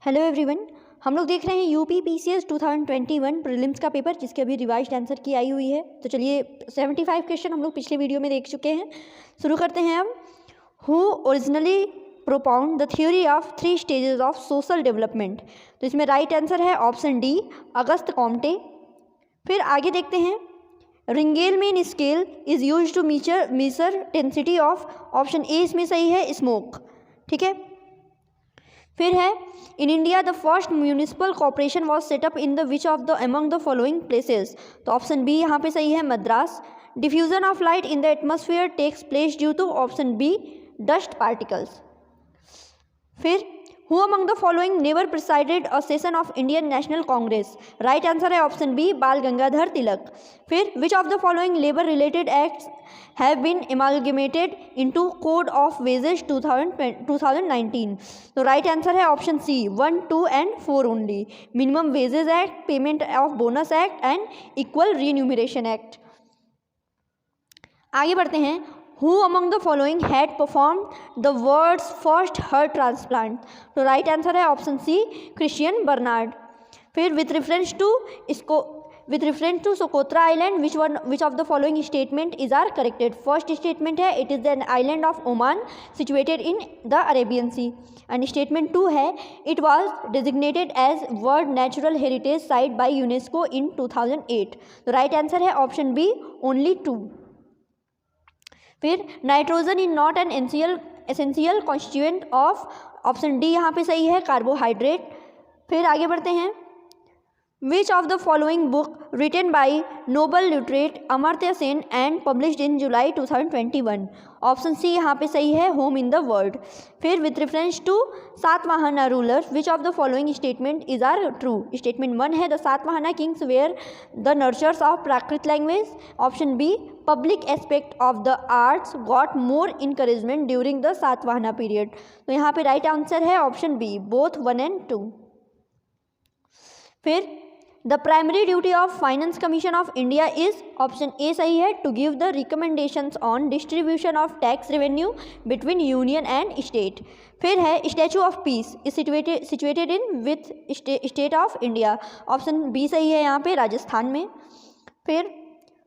Hello everyone, हम लोग देख रहे हैं यूपी पीसीएस 2021 प्रीलिम्स का पेपर जिसके अभी रिवाइज्ड आंसर की आई हुई है। तो चलिए 75 क्वेश्चन हम लोग पिछले वीडियो में देख चुके हैं। शुरू करते हैं अब। Who originally propound the theory of 3 stages of social development. तो इसमें राइट आंसर है ऑप्शन डी, अगस्त कॉम्टे। फिर आगे देखते हैं। Ringelmann scale is use to measure density of, option A इसमें सही है, स्मोक। ठीक है। फिर है in India the first municipal corporation was set up in the which of the among the following places. तो ऑप्शन बी यहाँ पे सही है, Madras. Diffusion of light in the atmosphere takes place due to, option B, dust particles. फिर who among the following never presided a session of Indian National Congress. Right answer है option B, Bal Gangadhar Tilak. फिर which of the following labour related acts have been amalgamated into code of wages 2019। तो right answer है option C, 1, 2 and 4 only. Minimum wages act, payment of bonus act and equal remuneration act. आगे बढ़ते हैं। Who among the following had performed the world's first heart transplant? तो right answer है option C, Christiaan Barnard. फिर with reference to Socotra island which of the following statement is are corrected. First statement है it is an island of Oman situated in the Arabian sea. And statement 2 है it was designated as world natural heritage site by UNESCO in 2008। तो right answer है option B, only 2। फिर nitrogen is not an essential constituent of, option D यहाँ पे सही है, carbohydrate. फिर आगे बढ़ते हैं। Which of the following book written by Nobel laureate Amartya Sen and published in July 2021। Option C यहाँ पे सही है, होम इन द वर्ल्ड। फिर with reference to Satavahana rulers which of the following statement is are true. Statement 1 है the Satavahana kings were the nurturers of Prakrit language. Option B, public aspect of the arts got more encouragement during the Satavahana period. तो यहाँ पे right answer है option B, both 1 and 2। फिर the primary duty of finance commission of India is, option A सही है, to give the recommendations on distribution of tax revenue between union and state. फिर है statue of peace is situated in with state of India. Option B सही है यहाँ पे, राजस्थान में। फिर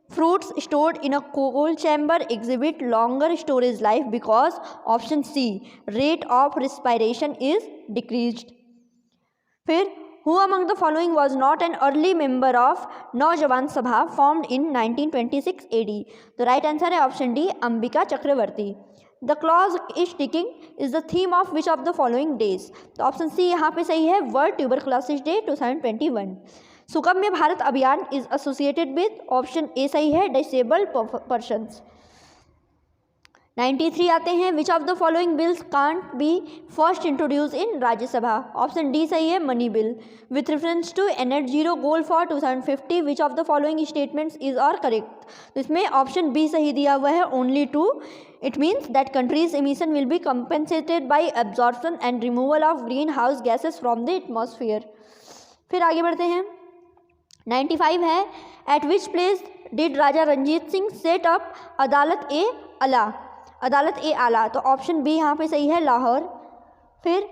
fruits stored in a cold chamber exhibit longer storage life because, option C, rate of respiration is decreased. फिर Who among the following was not an early member of नौजवान सभा formed in 1926 AD? तो right answer है option D, Ambika Chakravarti. The clock is ticking is the theme of which of the following days. तो option C यहाँ पे सही है, world tuberculosis day 2021। Sugamya Bharat Abhiyan is associated with, option A सही है, डिसेबल्ड पर्सन्स। 93 आते हैं। Which of the following bills can't be first introduce in Rajya Sabha. Option D सही है, money bill. With reference to net zero goal for 2050 which of the following statements is are correct. तो इसमें option B सही दिया हुआ है, only 2। It means that countries emission will be compensated by absorption and removal of green house gases from the atmosphere. फिर आगे बढ़ते हैं। 95 है at which place did Raja Ranjit Singh set up Adalat e आला। तो ऑप्शन बी यहाँ पे सही है, लाहौर। फिर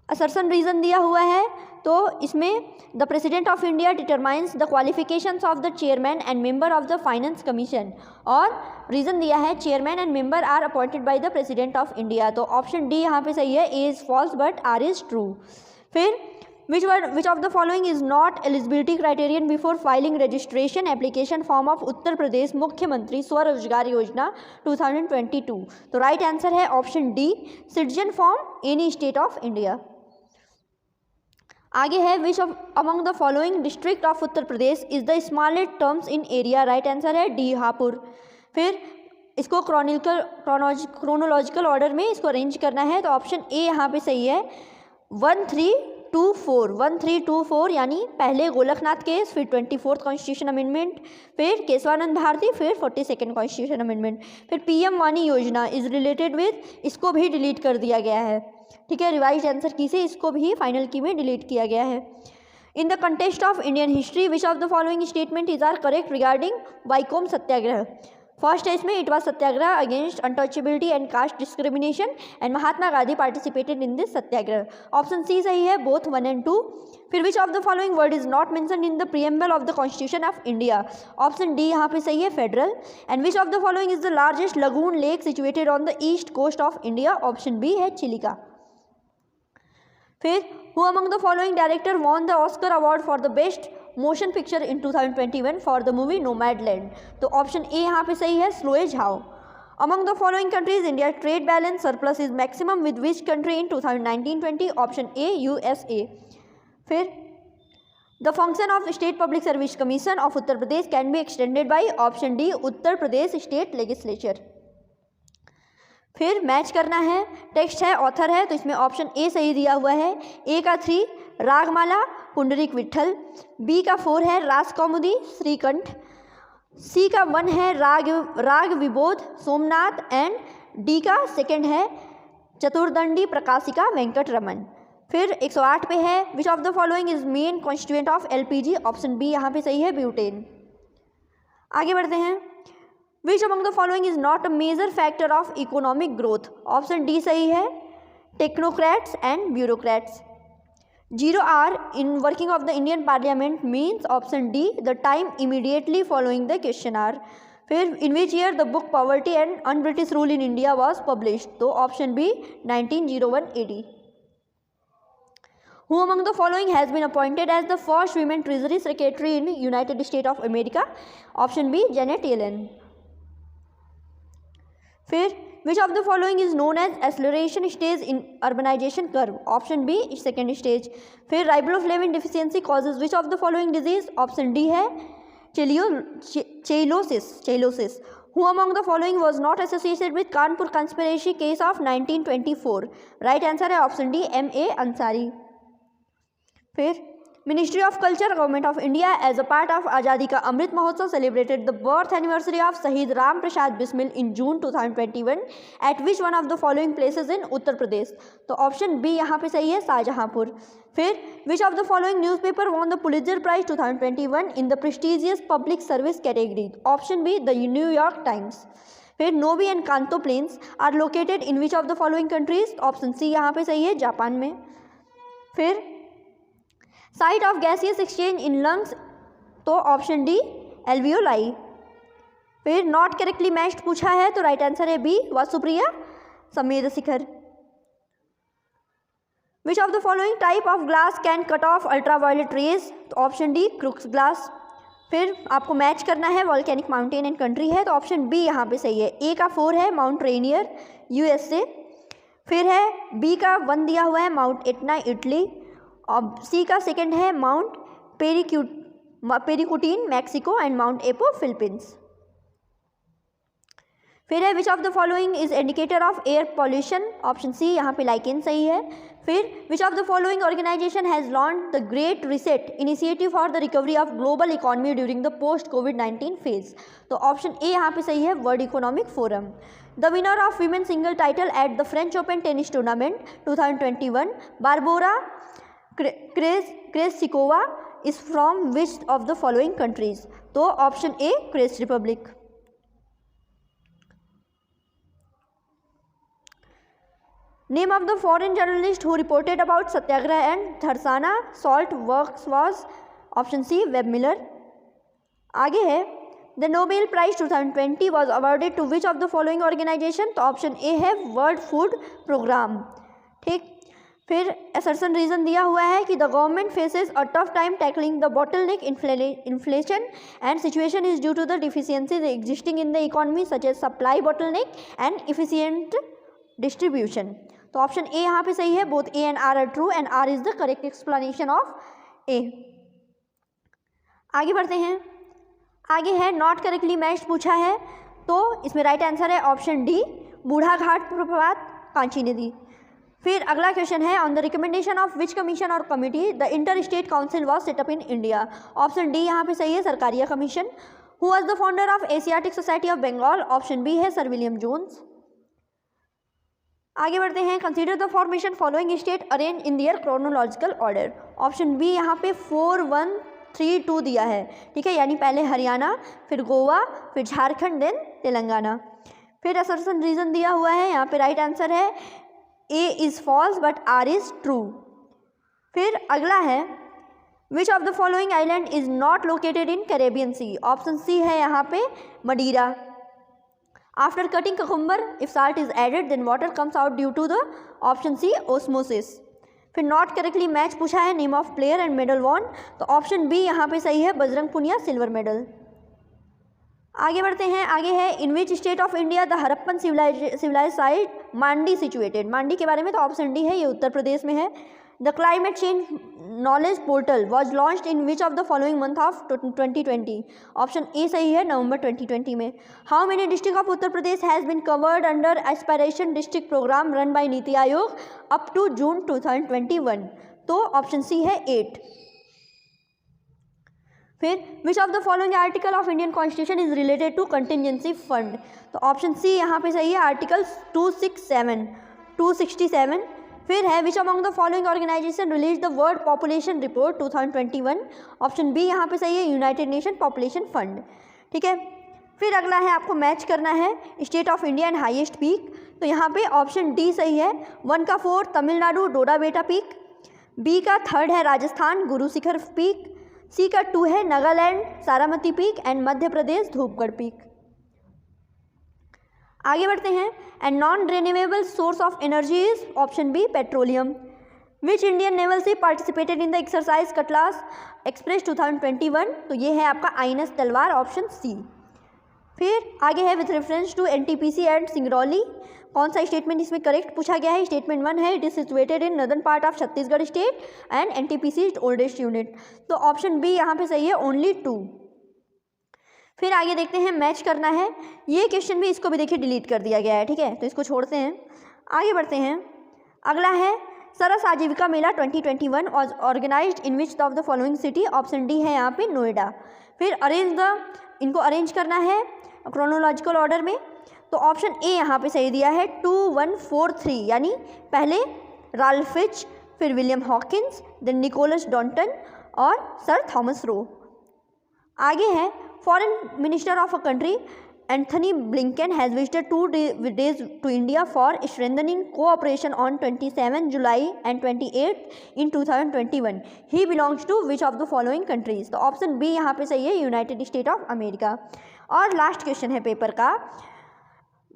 असर्शन रीजन दिया हुआ है, तो इसमें the president of India determines the qualifications of the chairman and member of the finance commission. और रीजन दिया है chairman and member are appointed by the president of India. तो ऑप्शन डी यहाँ पे सही है, A is false but R is true. फिर which of the following is not eligibility criterion before filing registration application form of Uttar Pradesh मुख्यमंत्री स्वरोजगार योजना 2022। तो राइट आंसर है option D, citizen form any state of India. आगे है which of among the following district of Uttar Pradesh is the smallest terms in area. Right answer है D, Hapur. फिर इसको क्रोनोलॉजिकल ऑर्डर में इसको अरेंज करना है, तो ऑप्शन ए यहाँ पे सही है, 1324 यानी पहले गोलकनाथ केस, फिर 24th कॉन्स्टिट्यूशन अमेंडमेंट, फिर केशवानंद भारती, फिर 42nd कॉन्स्टिट्यूशन अमेंडमेंट। फिर पीएम वाणी योजना इज रिलेटेड विद, इसको भी डिलीट कर दिया गया है। ठीक है, रिवाइज आंसर की से इसको भी फाइनल की में डिलीट किया गया है। In the context of Indian history which of the following statement is are correct regarding Vaikom Satyagraha. First है इसमें, it was satyagraha against untouchability and caste discrimination and Mahatma Gandhi participated in this satyagraha. Option C सही है, both 1 and 2। फिर which of the following word is not mentioned in the preamble of the constitution of India. Option D यहाँ पे सही है, federal. And which of the following is the largest lagoon lake situated on the east coast of India. Option B है, चिलिका। फिर who among the following director won the Oscar award for the best motion picture in 2021 for the movie Nomadland. तो option A यहाँ पे सही है, Chloe Zhao. Among the following countries India trade balance surplus is maximum with which country in 2019-20। Option A, USA. फिर the function of state public service commission of Uttar Pradesh can be extended by. Option D, Uttar Pradesh state legislature. फिर match करना है, text है, author है, तो इसमें option A सही दिया हुआ है। ए का 3 रागमाला पुंडरीक विट्ठल, बी का 4 है रास कौमुदी श्रीकंठ, सी का 1 है राग विबोध सोमनाथ एंड डी का 2 है चतुर्दंडी प्रकाशिका वेंकट रमन। फिर 108 पे है, which of the following is main constituent of LPG. Option B यहाँ पे सही है, ब्यूटेन। आगे बढ़ते हैं, which among the following is not a major factor of economic growth. Option D सही है, technocrats and bureaucrats. 0 hour in working of the Indian Parliament means option D, the time immediately following the question hour। फिर in which year the book Poverty and Un-British Rule in India was published। तो option B, 1901 AD। Who among the following has been appointed as the first women Treasury Secretary in United States of America। option B, Janet Yellen। फिर which of the following is known as acceleration stage in urbanization curve। option B, second stage। फिर riboflavin deficiency causes which of the following disease। option D है cheilosis। who among the following was not associated with Kanpur conspiracy case of 1924। right answer है option D, M.A. Ansari। फिर ministry of culture government of India as a part of Azadi ka Amrit Mahotsav celebrated the birth anniversary of Shaheed Ram Prasad Bismil in June 2021 at which one of the following places in Uttar Pradesh. तो option B यहाँ पे सही है, शाहजहांपुर। फिर which of the following newspaper won the Pulitzer prize 2021 in the prestigious public service category. Option B, the New York times. फिर Nobi and Kanto plains are located in which of the following countries. Option C यहाँ पे सही है, Japan में। फिर site of gaseous exchange in lungs, तो option D, alveoli. फिर not correctly matched पूछा है, तो राइट आंसर है B, Vasupriya Sammed Shikhar. Which of the following type of glass can cut off ultraviolet rays. तो ऑप्शन डी, क्रुक्स ग्लास। फिर आपको match करना है, वॉल्केनिक माउंटेन एंड कंट्री है, तो ऑप्शन बी यहाँ पे सही है। ए का 4 है माउंट रेनियर यूएसए। फिर है बी का 1 दिया हुआ है माउंट एटना इटली। और सी का 2 है Mount Paricutin Mexico and Mount Apo Philippines. फिर है which of the following is indicator of air pollution. Option C यहाँ पे लाइकेन सही है। फिर which of the following organisation has launch the great reset initiative for the recovery of global economy during the post कोविड-19 phase. तो option A यहाँ पे सही है, world economic forum. The winner of women single title at the French open tennis tournament 2021 Barbora Krejcikova is from which of the following countries. तो option A, Czech Republic. Name of the foreign journalist who reported about satyagraha and Dharasana salt works was. Option C, Webb Miller. आगे है the Nobel prize 2020 was awarded to which of the following organisation. तो option A है, world food programme. ठीक। फिर assertion reason दिया हुआ है कि the government faces a tough time tackling the bottleneck inflation and situation is due to the deficiencies existing in the economy such as supply bottleneck and efficient distribution. तो option A यहाँ पे सही है, both A and R are true and R is the correct explanation of A. आगे बढ़ते हैं, आगे है नॉट करेक्टली मैच्ड पूछा है, तो इसमें राइट आंसर है ऑप्शन डी, बूढ़ा घाट प्रपात कांची नदी। फिर अगला क्वेश्चन है on the recommendation of which commission और committee the inter state council was set up in India. Option D यहाँ पे सही है, Sarkaria commission. Who was the founder of Asiatic society of Bengal. Option B है, सर विलियम जोन्स। आगे बढ़ते हैं, consider the formation following state arrange in their chronological order. Option B यहाँ पे 4, 1, 3, 2 दिया है। ठीक है, यानी पहले हरियाणा, फिर गोवा, फिर झारखंड, देन तेलंगाना। फिर असर्शन रीजन दिया हुआ है, यहाँ पे राइट आंसर है A is false but R is true. फिर अगला है which of the following island is not located in Caribbean sea. Option C है यहाँ पे Madeira. After cutting cucumber if salt is added then water comes out due to the option C osmosis. फिर not correctly match पूछा है, name of player and medal won, तो option B यहाँ पे सही है, बजरंग पुनिया सिल्वर मेडल। आगे बढ़ते हैं, आगे है in which state of India the Harappan civilize site Mandi situated. Mandi के बारे में तो ऑप्शन डी है, ये उत्तर प्रदेश में है। The climate change knowledge portal was launched in which of the following month of 2020। Option A सही है, नवंबर 2020 में। How many district of Uttar Pradesh has been covered under aspiration district program run by NITI Aayog up to June 2021, तो option C है 8। फिर which of the following article of Indian constitution is related to contingency fund, तो option C यहाँ पे सही है, article 267। फिर है which among the following organisation release the world population report 2021, option B यहाँ पे सही है, यूनाइटेड नेशन पॉपुलेशन फंड। ठीक है, फिर अगला है आपको मैच करना है state of India and highest peak, तो यहाँ पे ऑप्शन डी सही है, 1 का 4 तमिलनाडु डोडा बेटा पीक, बी का 3 है राजस्थान गुरु शिखर पीक, सी का 2 है Nagaland Saramati peak and Madhya Pradesh Dhupgarh peak. आगे बढ़ते हैं, and non renewable source of energy is option B petroleum. Which Indian naval ship participated in the exercise Cutlass Express 2021, तो ये है आपका आईएनएस तलवार, ऑप्शन सी। फिर आगे है with reference to NTPC and Singrauli, कौन सा स्टेटमेंट इसमें करेक्ट पूछा गया है। स्टेटमेंट 1 है it is situated in northern part of Chhattisgarh state and NTPC is oldest unit, तो ऑप्शन बी यहाँ पे सही है, ओनली 2। फिर आगे देखते हैं, मैच करना है, ये क्वेश्चन भी, इसको भी देखिए डिलीट कर दिया गया है, ठीक है, तो इसको छोड़ते हैं, आगे बढ़ते हैं। अगला है Saras Aajeevika Mela 2021 was organised in which of the following city, option D है यहाँ पे नोएडा। फिर इनको अरेंज करना है क्रोनोलॉजिकल ऑर्डर में, तो ऑप्शन ए यहाँ पे सही दिया है, 2143, यानी पहले राल्फ फिच, फिर विलियम हॉकिंस, देन निकोलस डॉन्टन और सर थॉमस रो। आगे है foreign minister of a country Anthony Blinken has visited 2 days to India for strengthening cooperation on 27 July and 28 in 2021. He belongs to which of the following countries, तो option B यहाँ पे सही है, United State of America. और last question है paper का,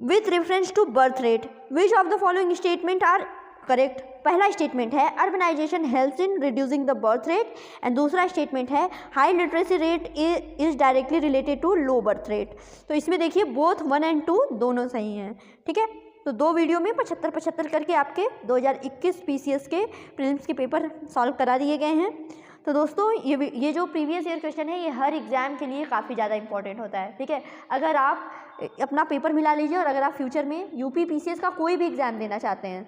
with reference to birth rate which of the following statement are correct. पहला statement है urbanisation helps in reducing the birth rate, and दूसरा स्टेटमेंट है high literacy rate is directly related to low birth rate. तो इसमें देखिए both 1 और 2 दोनों सही हैं, ठीक है। तो 2 वीडियो में 75 करके आपके 2021 पीसीएस के प्रीलिम्स के पेपर सॉल्व करा दिए गए हैं। तो दोस्तों ये जो प्रीवियस ईयर क्वेश्चन है ये हर एग्जाम के लिए काफ़ी ज़्यादा इंपॉर्टेंट होता है, ठीक है। अगर आप अपना पेपर मिला लीजिए और अगर आप फ्यूचर में यूपी पीसीएस का कोई भी एग्ज़ाम देना चाहते हैं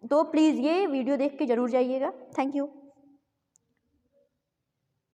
तो प्लीज़ ये वीडियो देख के ज़रूर जाइएगा। Thank you.